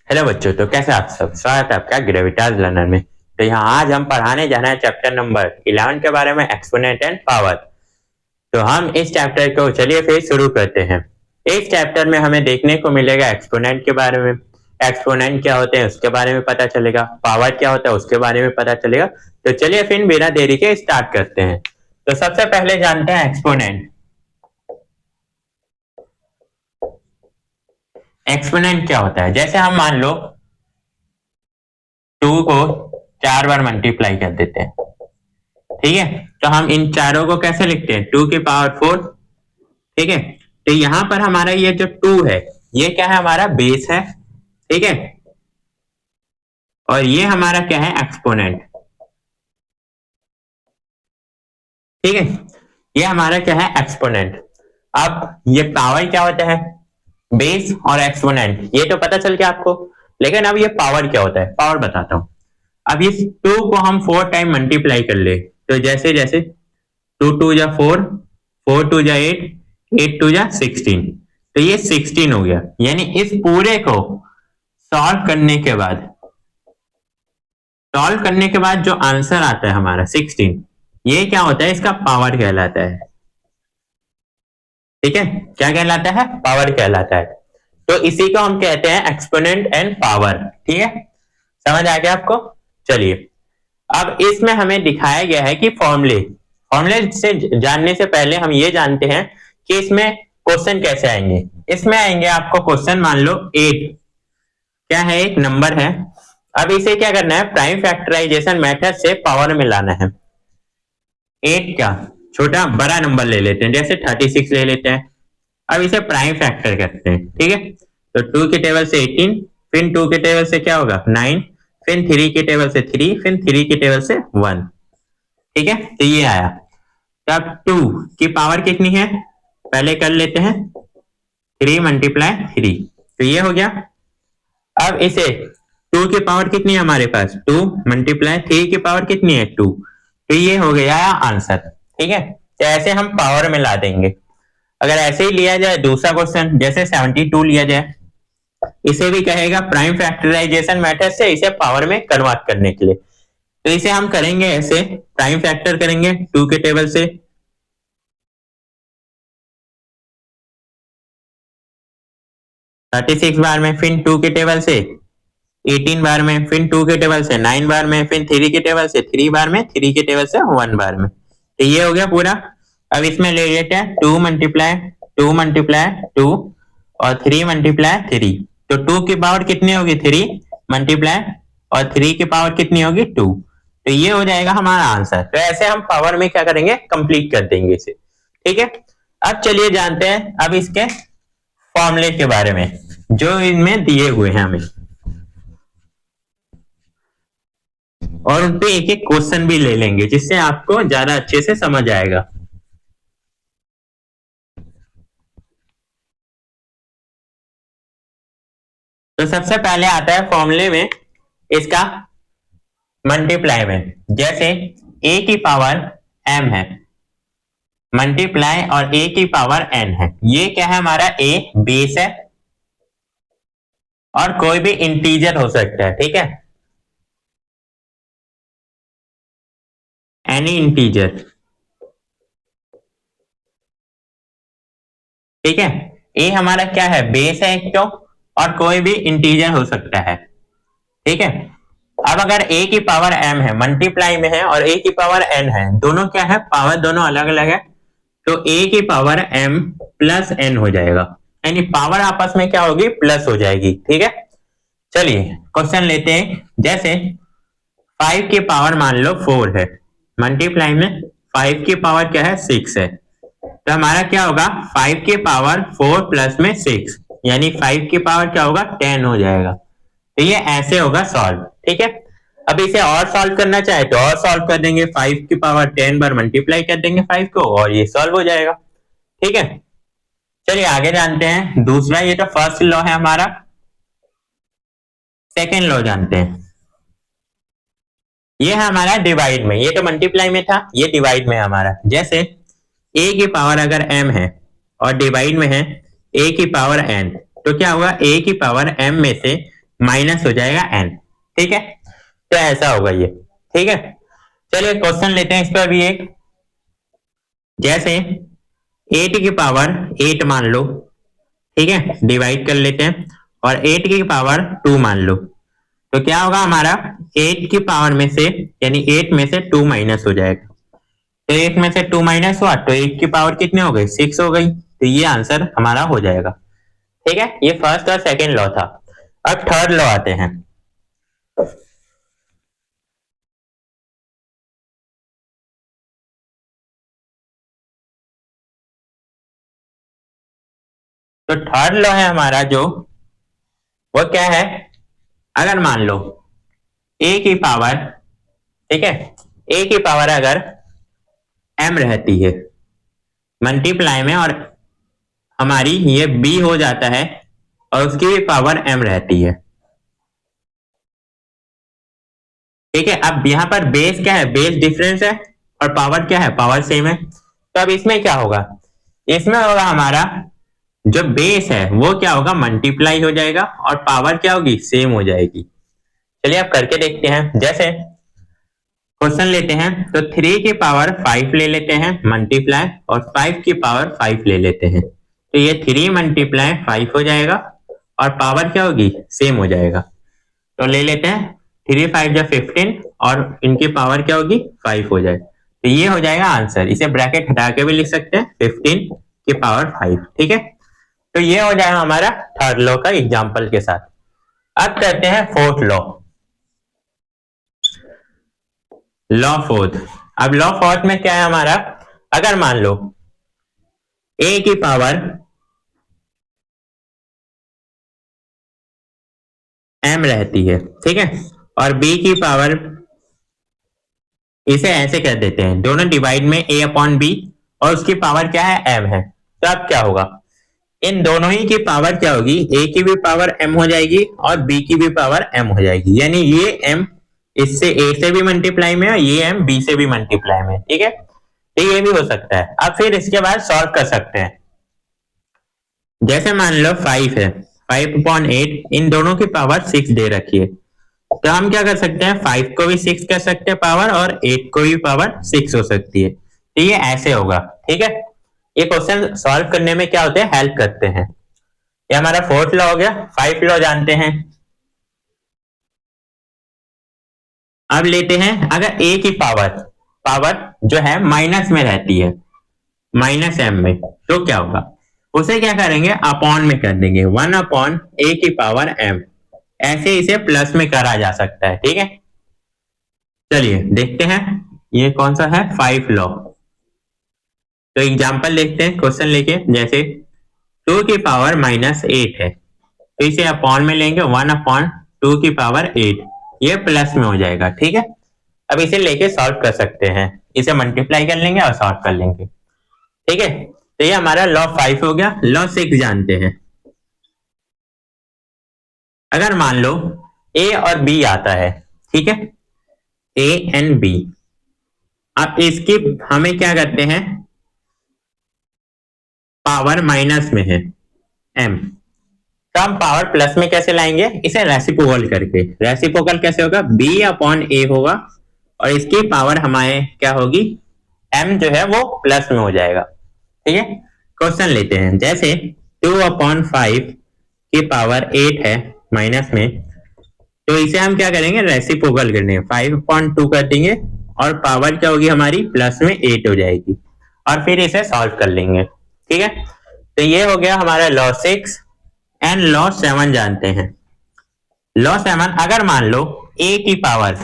Hello बच्चों, तो कैसे आप सब। स्वागत है आपका ग्रेविटाज लर्नर में। तो यहाँ आज हम पढ़ाने जाना है चैप्टर नंबर 11 के बारे में, एक्सपोनेंट एंड पावर। तो हम इस चैप्टर को चलिए फिर शुरू करते हैं। इस चैप्टर में हमें देखने को मिलेगा एक्सपोनेंट के बारे में, एक्सपोनेंट क्या होते हैं उसके बारे में पता चलेगा, पावर क्या होता है उसके बारे में पता चलेगा। तो चलिए फिर बिना देरी के स्टार्ट करते हैं। तो सबसे पहले जानते हैं एक्सपोनेंट। एक्सपोनेंट क्या होता है, जैसे हम मान लो 2 को 4 बार मल्टीप्लाई कर देते हैं, ठीक है। तो हम इन चारों को कैसे लिखते हैं, 2 की पावर 4, ठीक है। तो यहां पर हमारा ये जो 2 है ये क्या है, हमारा बेस है, ठीक है। और ये हमारा क्या है, एक्सपोनेंट, ठीक है। ये हमारा क्या है, एक्सपोनेंट। अब ये पावर क्या होता है, बेस और एक्सपोनेंट, ये तो पता चल गया आपको। लेकिन अब ये पावर क्या होता है, पावर बताता हूं। अब इस 2 को हम 4 टाइम मल्टीप्लाई कर ले, तो जैसे जैसे 2 2 जा 4, 4 2 जा 8, 8 2 जा 16, तो ये 16 हो गया। यानी इस पूरे को सॉल्व करने के बाद जो आंसर आता है हमारा 16, ये क्या होता है, इसका पावर कहलाता है, ठीक है। क्या कहलाता है, पावर कहलाता है। तो इसी को हम कहते हैं एक्सपोनेंट एंड पावर, ठीक है। समझ आ गया आपको। चलिए, अब इसमें हमें दिखाया गया है कि फॉर्मूले फॉर्मूले से जानने से पहले हम ये जानते हैं कि इसमें क्वेश्चन कैसे आएंगे। इसमें आएंगे आपको क्वेश्चन, मान लो 8 क्या है, एक नंबर है। अब इसे क्या करना है, प्राइम फैक्टराइजेशन मेथड से पावर में लाना है। 8 का छोटा बड़ा नंबर ले लेते हैं, जैसे 36 ले लेते हैं। अब इसे प्राइम फैक्टर करते हैं, ठीक है। तो 2 के टेबल से 18, फिर 2 के टेबल से क्या होगा 9, फिर 3 के टेबल से 3, फिर 3 के टेबल से 1, ठीक है। तो ये आया। तब 2 की पावर कितनी है, पहले कर लेते हैं, 3 मल्टीप्लाई 3, तो ये हो गया। अब इसे 2 की पावर कितनी है हमारे पास, 2 मल्टीप्लाई 3 की पावर कितनी है 2, तो ये हो गया आंसर, ठीक है। तो ऐसे हम पावर में ला देंगे। अगर ऐसे ही लिया जाए दूसरा क्वेश्चन, जैसे 72 लिया जाए, इसे भी कहेगा प्राइम फैक्टराइजेशन मेथड से इसे पावर में कन्वर्ट करने के लिए। तो इसे हम करेंगे ऐसे, प्राइम फैक्टर करेंगे 2 के टेबल से 36 बार में, फिर 2 के टेबल से 18 बार में, फिर 2 के टेबल से 9 बार में, फिर 3 के टेबल से 3 बार में, 3 के टेबल से 1 बार में। तो ये हो गया पूरा। अब इसमें ले लेते हैं 2 मल्टीप्लाई 2 मल्टीप्लाई 2 और 3 मल्टीप्लाई 3, तो 2 की पावर कितनी होगी 3 मल्टीप्लाई, और 3 की पावर कितनी होगी 2, तो ये हो जाएगा हमारा आंसर। तो ऐसे हम पावर में क्या करेंगे, कंप्लीट कर देंगे इसे, ठीक है। अब चलिए जानते हैं अब इसके फॉर्मूले के बारे में जो इनमें दिए हुए हैं हमें, और उन पे एक एक क्वेश्चन भी ले लेंगे जिससे आपको ज्यादा अच्छे से समझ आएगा। तो सबसे पहले आता है फॉर्मूले में इसका मल्टीप्लाई में, जैसे a की पावर m है मल्टीप्लाई और a की पावर n है। ये क्या है हमारा, a बेस है और कोई भी इंटीजर हो सकता है, ठीक है, एनी इंटीजर, ठीक है। a हमारा क्या है, बेस है एक तो, और कोई भी इंटीजर हो सकता है, ठीक है। अब अगर a की पावर m है, मल्टीप्लाई में है, और a की पावर n है, दोनों क्या है, पावर दोनों अलग अलग है, तो a की पावर m प्लस n हो जाएगा, यानी पावर आपस में क्या होगी, प्लस हो जाएगी, ठीक है। चलिए क्वेश्चन लेते हैं, जैसे 5 की पावर मान लो 4 है, मल्टीप्लाई में 5 की पावर क्या है 6 है, तो हमारा क्या होगा 5 की पावर 4 प्लस में 6, यानी 5 की पावर क्या होगा 10 हो जाएगा। तो ये ऐसे होगा सॉल्व, ठीक है। अब इसे और सॉल्व करना चाहे तो और सॉल्व कर देंगे, 5 की पावर 10 बार मल्टीप्लाई कर देंगे 5 को, और ये सॉल्व हो जाएगा, ठीक है। चलिए आगे जानते हैं दूसरा, ये तो फर्स्ट लॉ है हमारा। सेकेंड लॉ जानते हैं, ये है हमारा डिवाइड में, ये तो मल्टीप्लाई में था, ये डिवाइड में है हमारा। जैसे a की पावर अगर m है और डिवाइड में है a की पावर n, तो क्या होगा a की पावर m में से माइनस हो जाएगा n। ठीक है, तो ऐसा होगा ये। ठीक है, चलिए क्वेश्चन लेते हैं इस पर भी एक। जैसे 8 की पावर 8 मान लो, ठीक है, डिवाइड कर लेते हैं, और 8 की पावर 2 मान लो, तो क्या होगा हमारा 8 की पावर में से, यानी 8 में से 2 माइनस हो जाएगा। तो 8 में से 2 माइनस हुआ तो 8 की पावर कितनी हो गई, 6 हो गई। तो ये आंसर हमारा हो जाएगा। ठीक है, ये फर्स्ट और सेकेंड लॉ था। अब थर्ड लॉ आते हैं। तो थर्ड लॉ है हमारा जो, वो क्या है, अगर मान लो a की पावर, ठीक है, a की पावर अगर m रहती है मल्टीप्लाई में, और हमारी ये b हो जाता है और उसकी भी पावर m रहती है। ठीक है, अब यहां पर बेस क्या है, बेस डिफरेंस है, और पावर क्या है, पावर सेम है। तो अब इसमें क्या होगा, इसमें होगा हमारा जो बेस है वो क्या होगा, मल्टीप्लाई हो जाएगा, और पावर क्या होगी, सेम हो जाएगी। चलिए अब करके देखते हैं। जैसे क्वेश्चन लेते हैं, तो 3 की पावर 5 ले लेते हैं मल्टीप्लाई, और 5 की पावर 5 ले लेते हैं, तो ये 3 मल्टीप्लाई 5 हो जाएगा, और पावर क्या होगी, सेम हो जाएगा। तो ले लेते हैं 3 5 जा 15, और इनकी पावर क्या होगी, 5 हो जाए, तो ये हो जाएगा आंसर। इसे ब्रैकेट हटा के भी लिख सकते हैं, 15 की पावर 5। ठीक है, तो ये हो जाएगा हमारा थर्ड लॉ का एग्जाम्पल के साथ। अब करते हैं फोर्थ लॉ, लॉ फोर्थ। अब लॉ फोर्थ में क्या है हमारा, अगर मान लो a की पावर m रहती है, ठीक है, और b की पावर, इसे ऐसे कर देते हैं, दोनों डिवाइड में a अपॉन b, और उसकी पावर क्या है, m है। तो अब क्या होगा, इन दोनों ही की पावर क्या होगी, a की भी पावर m हो जाएगी और b की भी पावर m हो जाएगी, यानी ये m इससे a से भी मल्टीप्लाई में है, ये m b से भी मल्टीप्लाई में। ठीक है, तो ये भी हो सकता है। अब फिर इसके बाद सॉल्व कर सकते हैं। जैसे मान लो 5 है, 5/8, इन दोनों की पावर 6 दे रखी है, तो हम क्या कर सकते हैं, 5 को भी 6 कर सकते हैं पावर, और 8 को भी पावर 6 हो सकती है। तो ये ऐसे होगा। ठीक है, ये क्वेश्चन सॉल्व करने में क्या होते हैं, हेल्प करते हैं। ये हमारा फोर्थ लॉ हो गया। 5 लॉ जानते हैं। अब लेते हैं, अगर a की पावर, पावर जो है माइनस में रहती है, माइनस m में, तो क्या होगा, उसे क्या करेंगे, अपॉन में कर देंगे, 1/a की पावर m। ऐसे इसे प्लस में करा जा सकता है। ठीक है, चलिए देखते हैं ये कौन सा है, 5 लॉ। तो एग्जांपल देखते हैं क्वेश्चन लेके। जैसे 2 की पावर -8 है, तो इसे अपॉन में लेंगे, 1/2 की पावर 8, ये प्लस में हो जाएगा। ठीक है, अब इसे लेके सॉल्व कर सकते हैं, इसे मल्टीप्लाई कर लेंगे और सॉल्व कर लेंगे। ठीक है, तो ये हमारा लॉ 5 हो गया। लॉ 6 जानते हैं। अगर मान लो ए और बी आता है, ठीक है, ए एंड बी, अब इसकी हमें क्या करते हैं, पावर माइनस में है एम, तो हम पावर प्लस में कैसे लाएंगे, इसे रेसिप्रोकल करके। रेसिप्रोकल कैसे होगा, बी अपॉन ए होगा, और इसकी पावर हमारे क्या होगी, एम जो है वो प्लस में हो जाएगा। ठीक है, क्वेश्चन लेते हैं। जैसे 2/5 की पावर 8 है माइनस में, तो इसे हम क्या करेंगे, रेसिप्रोकल करने 5/2 कर देंगे, और पावर क्या होगी हमारी, प्लस में 8 हो जाएगी, और फिर इसे सॉल्व कर लेंगे। ठीक है, तो ये हो गया हमारा लॉ 6। एंड लॉ 7 जानते हैं। लॉ 7, अगर मान लो a की पावर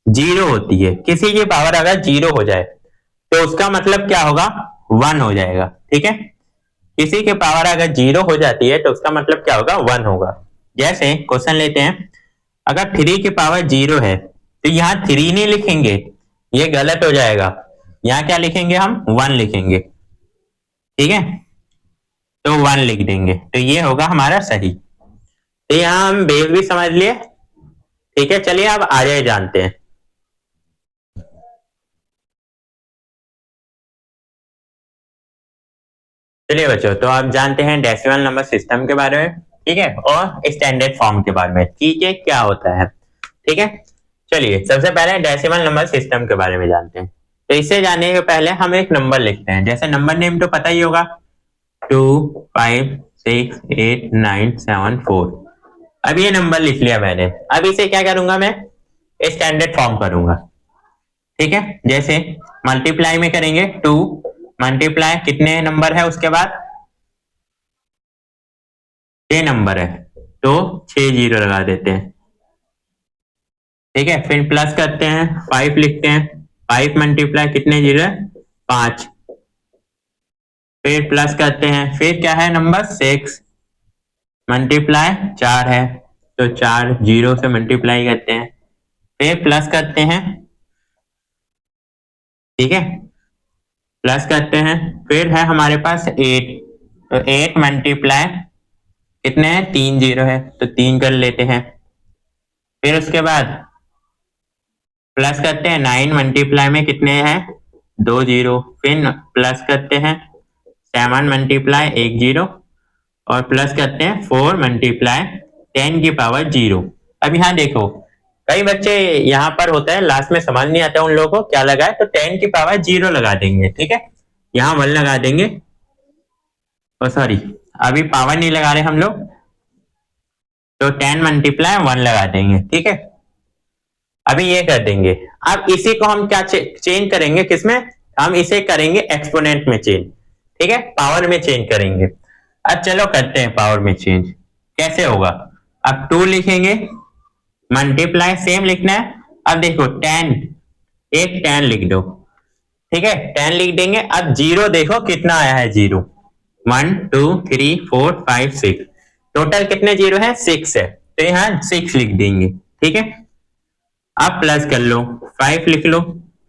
0 होती है, किसी की पावर अगर 0 हो जाए, तो उसका मतलब क्या होगा, 1 हो जाएगा। ठीक है, किसी की पावर अगर 0 हो जाती है तो उसका मतलब क्या होगा, 1 होगा। जैसे क्वेश्चन लेते हैं, अगर 3 की पावर 0 है, तो यहाँ 3 नहीं लिखेंगे, ये गलत हो जाएगा। यहाँ क्या लिखेंगे, हम 1 लिखेंगे। ठीक है, तो 1 लिख देंगे, तो ये होगा हमारा सही। तो यहाँ हम बेस भी समझ लिए। ठीक है, चलिए अब आगे जानते हैं। चलिए बच्चों, तो आप जानते हैं डेसिमल नंबर सिस्टम के बारे में। ठीक है, और स्टैंडर्ड फॉर्म के बारे में कि ये क्या होता है। ठीक है, चलिए सबसे पहले डेसिमल नंबर सिस्टम के बारे में जानते हैं। तो इसे जानने के पहले हम एक नंबर लिखते हैं। जैसे नंबर नेम तो पता ही होगा, 2 5 6 8 9 7 4। अब ये नंबर लिख लिया मैंने। अब इसे क्या करूंगा मैं, स्टैंडर्ड फॉर्म करूंगा। ठीक है, जैसे मल्टीप्लाई में करेंगे 2 मल्टीप्लाई कितने नंबर है उसके बाद 6 नंबर है तो 6 जीरो लगा देते हैं। ठीक है, फिर प्लस करते हैं 5 लिखते हैं, 5 मल्टीप्लाई कितने जीरो है 5। फिर प्लस करते हैं, फिर क्या है नंबर 6 मल्टीप्लाई 4 है तो 4 जीरो से मल्टीप्लाई करते हैं, फिर प्लस करते हैं। ठीक है, प्लस करते हैं, फिर है हमारे पास 8 तो 8 मल्टीप्लाई कितने हैं 3 जीरो है तो 3 कर लेते हैं। फिर उसके बाद प्लस करते हैं 9 मल्टीप्लाई में कितने हैं 2 जीरो, फिर प्लस करते हैं 7 मल्टीप्लाई 1 जीरो और प्लस करते हैं 4 मल्टीप्लाई 10 की पावर 0। अब यहाँ देखो कई बच्चे यहाँ पर होता है लास्ट में समझ नहीं आता उन लोगों को क्या लगा है, तो 10 की पावर 0 लगा देंगे। ठीक है, यहाँ 1 लगा देंगे, सॉरी अभी पावर नहीं लगा रहे हम लोग, तो 10 मल्टीप्लाई 1 लगा देंगे। ठीक है, अभी ये कर देंगे। अब इसी को हम क्या चेंज करेंगे, किसमें, हम इसे करेंगे एक्सपोनेंट में चेंज। ठीक है, पावर में चेंज करेंगे। अब चलो करते हैं पावर में चेंज, कैसे होगा। अब 2 लिखेंगे मल्टीप्लाई सेम लिखना है। अब देखो 10 एक 10 लिख दो। ठीक है, 10 लिख देंगे। अब जीरो देखो कितना आया है, 0 1 2 3 4 5 6, टोटल कितने जीरो है 6 है तो यहाँ 6 लिख देंगे। ठीक है, अब प्लस कर लो 5 लिख लो,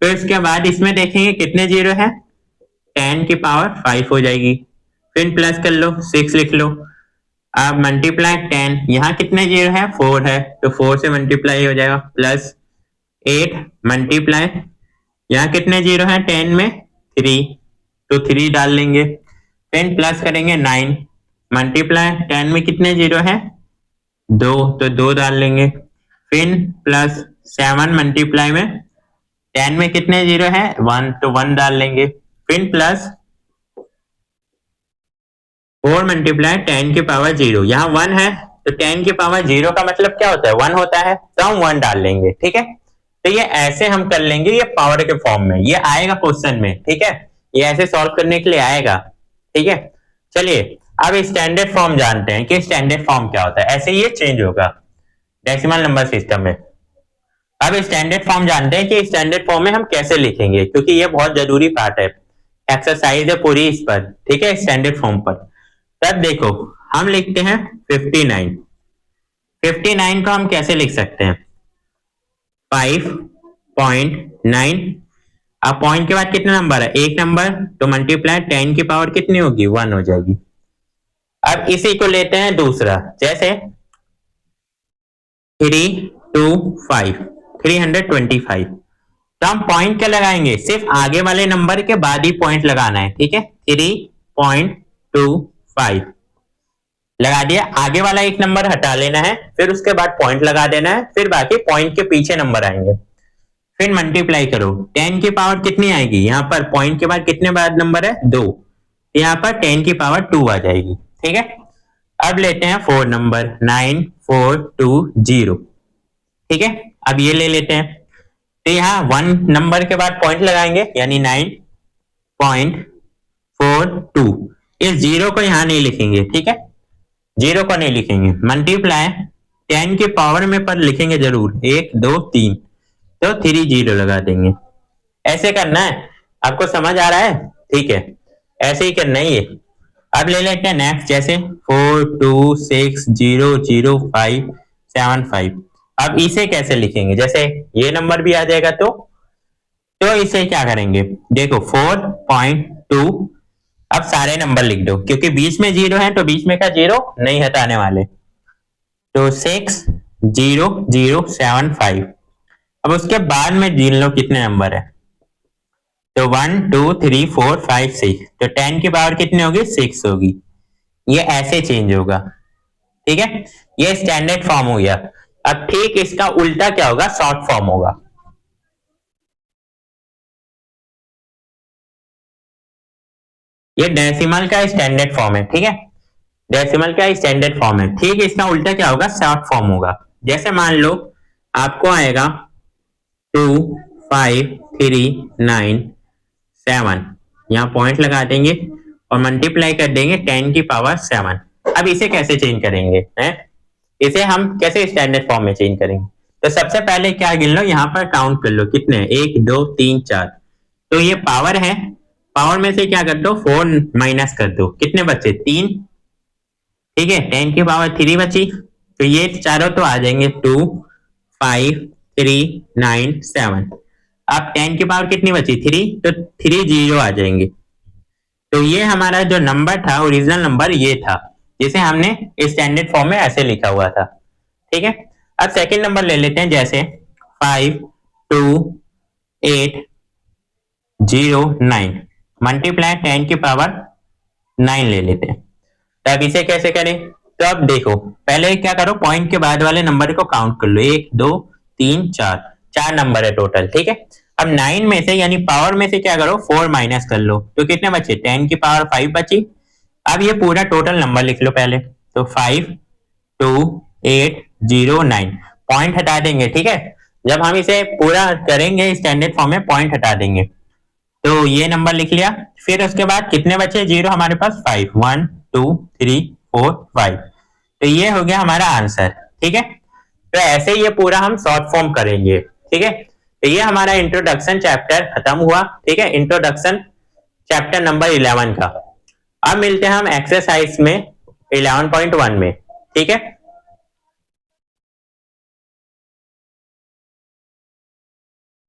फिर उसके बाद इसमें देखेंगे कितने जीरो है 10 की पावर 5 हो जाएगी, फिर प्लस कर लो 6 लिख लो। अब मल्टीप्लाई 10, यहाँ कितने जीरो है 4 है तो 4 से मल्टीप्लाई हो जाएगा, प्लस 8 मल्टीप्लाई यहाँ कितने जीरो है 10 में 3 तो 3 डाल लेंगे, फिर प्लस करेंगे 9 मल्टीप्लाई 10 में कितने जीरो है 2 तो 2 डाल लेंगे, फिर प्लस 7 मल्टीप्लाई में 10 में कितने जीरो है 1 तो 1 डाल लेंगे, फिर प्लस 4 मल्टीप्लाई 10 की पावर 0, यहाँ 1 है तो 10 की पावर 0 का मतलब क्या होता है 1 होता है तो हम 1 डाल लेंगे। ठीक है, तो ये ऐसे हम कर लेंगे, ये पावर के फॉर्म में ये आएगा क्वेश्चन में। ठीक है, ये ऐसे सॉल्व करने के लिए आएगा। ठीक है, चलिए अब स्टैंडर्ड फॉर्म जानते हैं कि स्टैंडर्ड फॉर्म क्या होता है। ऐसे ये चेंज होगा डेसिमल नंबर सिस्टम में। अब स्टैंडर्ड फॉर्म जानते हैं कि स्टैंडर्ड फॉर्म में हम कैसे लिखेंगे, क्योंकि ये बहुत जरूरी पार्ट है, एक्सरसाइज है पूरी इस पर। ठीक है, स्टैंडर्ड फॉर्म पर। तब देखो हम लिखते हैं 59। 59 को हम कैसे लिख सकते हैं 5.9। अब पॉइंट के बाद कितना नंबर है एक नंबर तो मल्टीप्लाई 10 की पावर कितनी होगी 1 हो जाएगी। अब इसी को लेते हैं दूसरा, जैसे 325 325, तो हम पॉइंट क्या लगाएंगे सिर्फ आगे वाले नंबर के बाद ही पॉइंट लगाना है। ठीक है, 3.25 लगा दिया, आगे वाला एक नंबर हटा लेना है, फिर उसके बाद पॉइंट लगा देना है, फिर बाकी पॉइंट के पीछे नंबर आएंगे, फिर मल्टीप्लाई करो 10 की पावर कितनी आएगी, यहाँ पर पॉइंट के बाद कितने बाद नंबर है 2, यहाँ पर 10 की पावर 2 आ जाएगी। ठीक है, अब लेते हैं 4 नंबर 9420। ठीक है, अब ये ले लेते हैं, तो यहाँ 1 नंबर के बाद पॉइंट लगाएंगे यानी 9.42, इस जीरो को यहाँ नहीं लिखेंगे। ठीक है, जीरो को नहीं लिखेंगे, मल्टीप्लाई 10 की पावर में पर लिखेंगे जरूर 1 2 3 तो 3 जीरो लगा देंगे। ऐसे करना है, आपको समझ आ रहा है। ठीक है, ऐसे ही करना है ये। अब ले लेते हैं नेक्स्ट, जैसे 4 2 6 0 0 5 7 5। अब इसे कैसे लिखेंगे, जैसे ये नंबर भी आ जाएगा तो इसे क्या करेंगे, देखो 4.2, अब सारे नंबर लिख दो क्योंकि बीच में जीरो है तो बीच में का जीरो नहीं हटाने वाले, तो 6 0 0 7 5। अब उसके बाद में गिन लो कितने नंबर है, तो 1 2 3 4 5 6, तो 10 की पावर कितनी होगी 6 होगी। ये ऐसे चेंज होगा। ठीक है, ये स्टैंडर्ड फॉर्म हो गया। अब ठीक इसका उल्टा क्या होगा, शॉर्ट फॉर्म होगा। ये डेसिमल का स्टैंडर्ड फॉर्म है, ठीक है, डेसिमल का स्टैंडर्ड फॉर्म है। ठीक इसका उल्टा क्या होगा, शॉर्ट फॉर्म होगा। जैसे मान लो आपको आएगा 25397, यहाँ पॉइंट लगा देंगे और मल्टीप्लाई कर देंगे 10⁻7। अब इसे कैसे चेंज करेंगे है? इसे हम कैसे स्टैंडर्ड फॉर्म में चेंज करेंगे? तो सबसे पहले क्या गिन लो, यहाँ पर काउंट कर लो कितने, 1 2 3 4। तो ये पावर है, पावर में से क्या कर दो, 4 माइनस कर दो, कितने बचे, 3। ठीक है, 10⁻3 बची। तो ये चारों तो आ जाएंगे 25397। अब 10 की पावर कितनी बची, 3, तो 3 जीरो आ जाएंगे। तो ये हमारा जो नंबर था, ओरिजिनल नंबर ये था, जिसे हमने स्टैंडर्ड फॉर्म में ऐसे लिखा हुआ था। ठीक है, अब सेकंड नंबर ले लेते हैं, जैसे 52809 मल्टीप्लाई 10⁻9 ले लेते हैं। तो अब इसे कैसे करें? तो अब देखो, पहले क्या करो, पॉइंट के बाद वाले नंबर को काउंट कर लो, 1 2 3 4, 4 नंबर है टोटल। ठीक है, अब 9 में से यानी पावर में से क्या करो, 4 माइनस कर लो, तो कितने बचे, 10⁻5 बची। अब ये पूरा टोटल नंबर लिख लो पहले, तो 52809, पॉइंट हटा देंगे। ठीक है, जब हम इसे पूरा करेंगे स्टैंडर्ड फॉर्म में, पॉइंट हटा देंगे। तो ये नंबर लिख लिया। फिर उसके बाद कितने बचे जीरो हमारे पास, 5, 1 2 3 4 5। तो ये हो गया हमारा आंसर। ठीक है, तो ऐसे ये पूरा हम शॉर्ट फॉर्म करेंगे। ठीक है, तो ये हमारा इंट्रोडक्शन चैप्टर खत्म हुआ। ठीक है, इंट्रोडक्शन चैप्टर नंबर 11 का। अब मिलते हैं हम एक्सरसाइज में 11.1 में। ठीक है।